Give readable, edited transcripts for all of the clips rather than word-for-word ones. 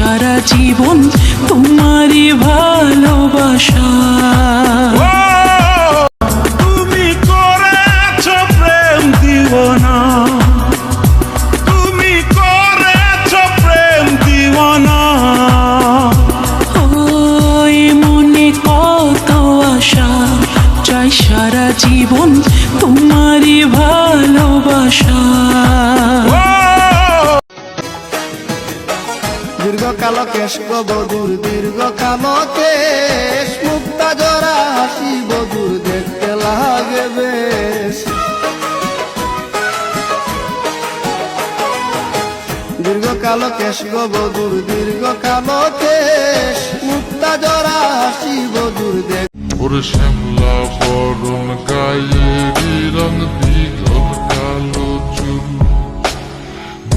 সারা জীবন তোমারই ভালোবাসা। তুমি করেছো প্রেম দিওয়ানা, তুমি করেছো প্রেম দিওয়ানা। ওই মনে কত আশা, চাই সারা জীবন তোমারই ভালোবাসা। দীর্ঘ কালো কেশ গো বধুর, দীর্ঘ কালো কেশ, মুক্তা জরা হাসি বধুর দেখতে লাগে বেশ। দীর্ঘ কালো কেশ গো বধুর, দীর্ঘ কালো কেশ, মুক্তা জরা হাসি বধুর দেখ। ওরে শ্যামলা বরণ গায়ে রং দীঘল কালো চুল,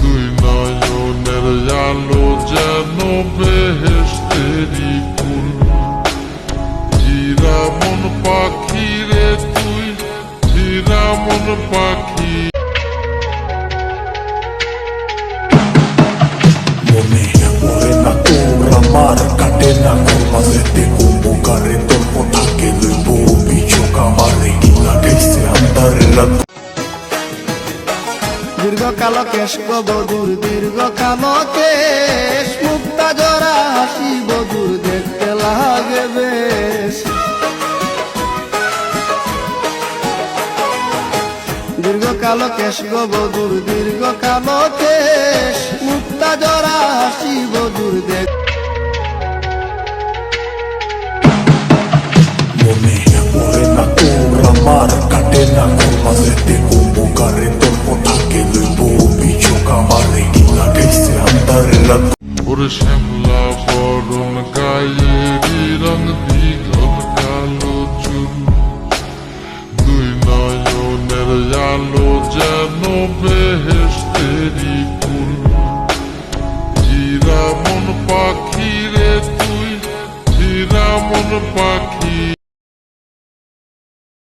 দুই নয়নের আলো যেন বেহেশতেরি ফুল। হীরা মন পাখি রে তুই, হীরা মন পাখি। মনে পড়ে না তোর আমার, কাটে না কর্মাসেতে কুম্ভকারে তোর থাকে লইব অভিযোগ আমারে কিনা গেছে আন্ধারে রাত। দীর্ঘ কালো কেশ গো বধুর, দীর্ঘ কালো কেশ, মুক্তা জরা হাসি বধুর দেখতে লাগে বেশ। দীর্ঘ কালো কেশ গো বধুর, দীর্ঘ কালো কেশ, মুক্তা জরা হাসি বধুর দেখ। মনে পড়ে না তোর আমার, কাটে না কর্মাসেতে কুম্ভকারে তোর থাকে লইব অভিযোগ আমারে কিনা গেছে আন্ধারে রাত। ওরে শ্যামলা বরণ গায়ে রং দীঘল কালো চুল, দুই নয়নের আলো যেন বেহেশতেরি